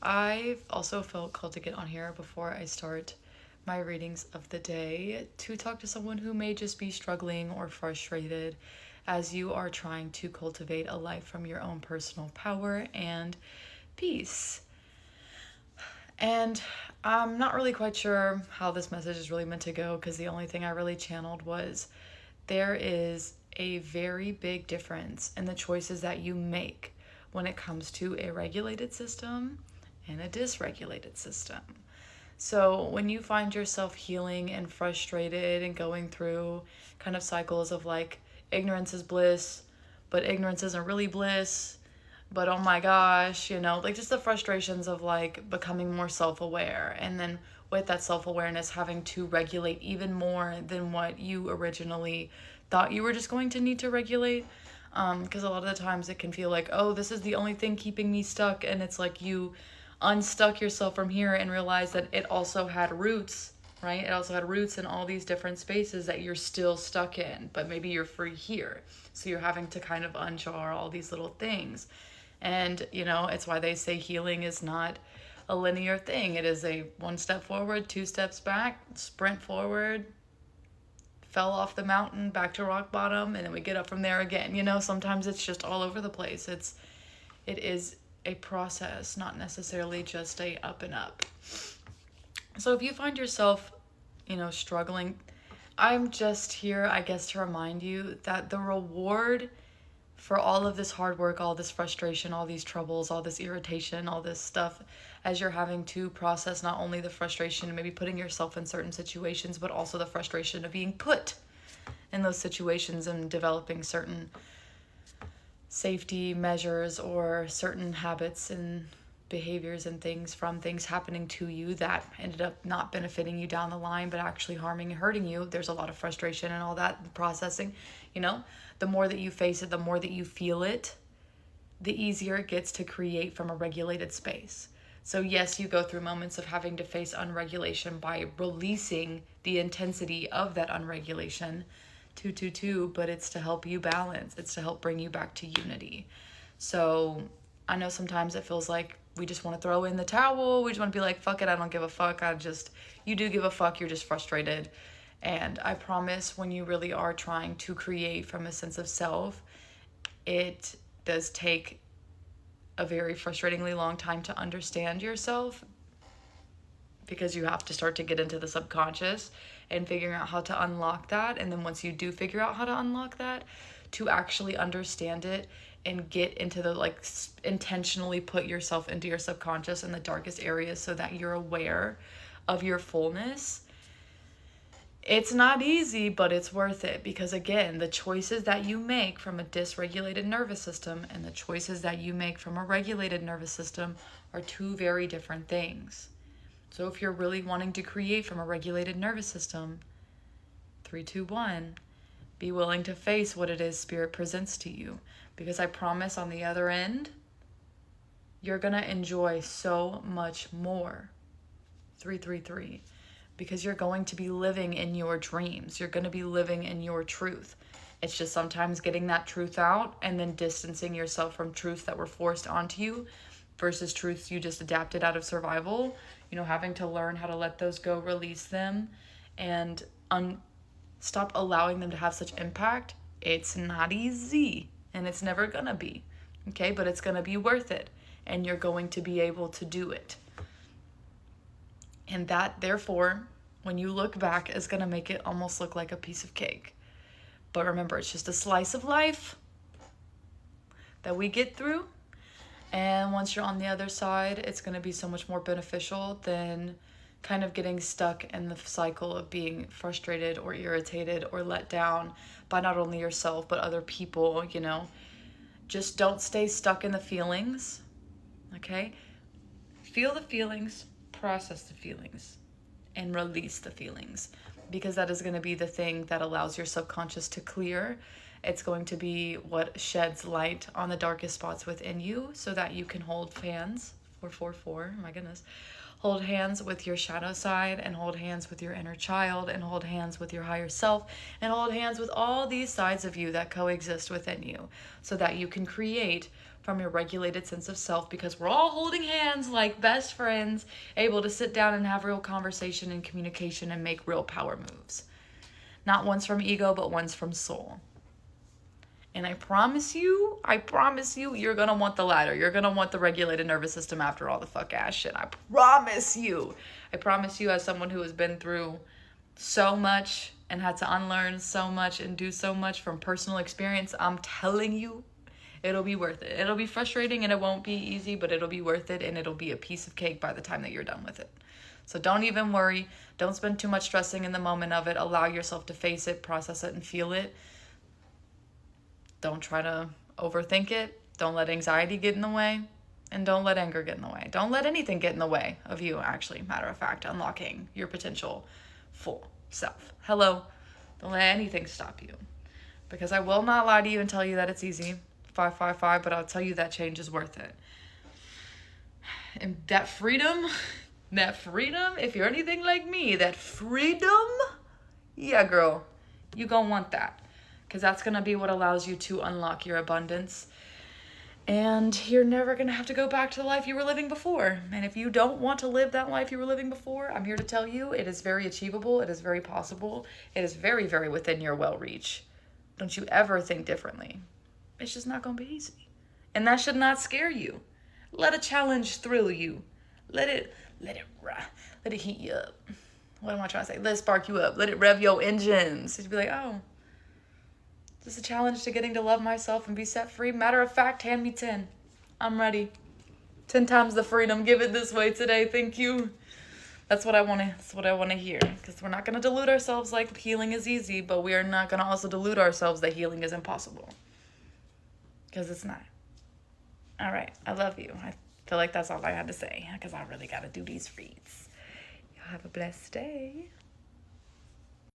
I've also felt called to get on here before I start my readings of the day to talk to someone who may just be struggling or frustrated as you are trying to cultivate a life from your own personal power and peace. And I'm not really quite sure how this message is really meant to go because the only thing I really channeled was there is a very big difference in the choices that you make when it comes to a regulated system and a dysregulated system. So, when you find yourself healing and frustrated and going through kind of cycles of like ignorance is bliss, but ignorance isn't really bliss, but oh my gosh, like just the frustrations of like becoming more self aware. And then with that self awareness, having to regulate even more than what you originally thought you were just going to need to regulate. Because a lot of the times it can feel like, oh, this is the only thing keeping me stuck. And it's like you unstuck yourself from here and realize that it also had roots, right? It also had roots in all these different spaces that you're still stuck in, but maybe you're free here. So you're having to kind of unjar all these little things. And, it's why they say healing is not a linear thing. It is a one step forward, two steps back, sprint forward, fell off the mountain, back to rock bottom, and then we get up from there again. Sometimes it's just all over the place. It is a process, not necessarily just a up and up. So if you find yourself, struggling, I'm just here, I guess, to remind you that the reward for all of this hard work, all this frustration, all these troubles, all this irritation, all this stuff, as you're having to process not only the frustration, maybe putting yourself in certain situations, but also the frustration of being put in those situations and developing certain safety measures or certain habits and behaviors and things from things happening to you that ended up not benefiting you down the line but actually harming and hurting you. There's a lot of frustration and all that processing. The more that you face it, the more that you feel it, the easier it gets to create from a regulated space. So yes, you go through moments of having to face unregulation by releasing the intensity of that unregulation but it's to help you balance. It's to help bring you back to unity. So I know sometimes it feels like we just want to throw in the towel. We just want to be like, fuck it, I don't give a fuck. You do give a fuck, you're just frustrated. And I promise when you really are trying to create from a sense of self, it does take a very frustratingly long time to understand yourself because you have to start to get into the subconscious and figuring out how to unlock that. And then once you do figure out how to unlock that, to actually understand it and get into the intentionally put yourself into your subconscious in the darkest areas so that you're aware of your fullness. It's not easy, but it's worth it because, again, the choices that you make from a dysregulated nervous system and the choices that you make from a regulated nervous system are two very different things. So if you're really wanting to create from a regulated nervous system, 3, 2, 1, be willing to face what it is Spirit presents to you. Because I promise on the other end, you're going to enjoy so much more. 3, 3, 3. Because you're going to be living in your dreams. You're going to be living in your truth. It's just sometimes getting that truth out and then distancing yourself from truths that were forced onto you versus truths you just adapted out of survival. Having to learn how to let those go, release them, and stop allowing them to have such impact. It's not easy, and it's never gonna be, okay? But it's gonna be worth it, and you're going to be able to do it. And that, therefore, when you look back, is gonna make it almost look like a piece of cake. But remember, it's just a slice of life that we get through. And once you're on the other side, it's going to be so much more beneficial than kind of getting stuck in the cycle of being frustrated or irritated or let down by not only yourself, but other people, Just don't stay stuck in the feelings, okay? Feel the feelings, process the feelings, and release the feelings. Because that is going to be the thing that allows your subconscious to clear. It's going to be what sheds light on the darkest spots within you so that you can hold hands, 444, my goodness, hold hands with your shadow side and hold hands with your inner child and hold hands with your higher self and hold hands with all these sides of you that coexist within you so that you can create from your regulated sense of self, because we're all holding hands like best friends, able to sit down and have real conversation and communication and make real power moves. Not ones from ego, but ones from soul. And I promise you, you're going to want the latter. You're going to want the regulated nervous system after all the fuck ass shit. I promise you, as someone who has been through so much and had to unlearn so much and do so much from personal experience, I'm telling you, it'll be worth it. It'll be frustrating and it won't be easy, but it'll be worth it, and it'll be a piece of cake by the time that you're done with it. So don't even worry. Don't spend too much stressing in the moment of it. Allow yourself to face it, process it, and feel it. Don't try to overthink it. Don't let anxiety get in the way. And don't let anger get in the way. Don't let anything get in the way of you, actually, matter of fact, unlocking your potential full self. Hello. Don't let anything stop you. Because I will not lie to you and tell you that it's easy. 555, but I'll tell you that change is worth it. And that freedom, if you're anything like me, that freedom, yeah, girl, you gonna want that. Because that's gonna be what allows you to unlock your abundance. And you're never gonna have to go back to the life you were living before. And if you don't want to live that life you were living before, I'm here to tell you it is very achievable. It is very possible. It is very, very within your well reach. Don't you ever think differently. It's just not gonna be easy. And that should not scare you. Let a challenge thrill you. Let it heat you up. What am I trying to say? Let it spark you up. Let it rev your engines. Just be like, oh, this is a challenge to getting to love myself and be set free. Matter of fact, hand me 10. I'm ready. 10 times the freedom. Give it this way today. Thank you. That's what I want to hear. Because we're not going to delude ourselves like healing is easy, but we are not going to also delude ourselves that healing is impossible. Because it's not. All right. I love you. I feel like that's all I had to say, because I really got to do these reads. Y'all have a blessed day.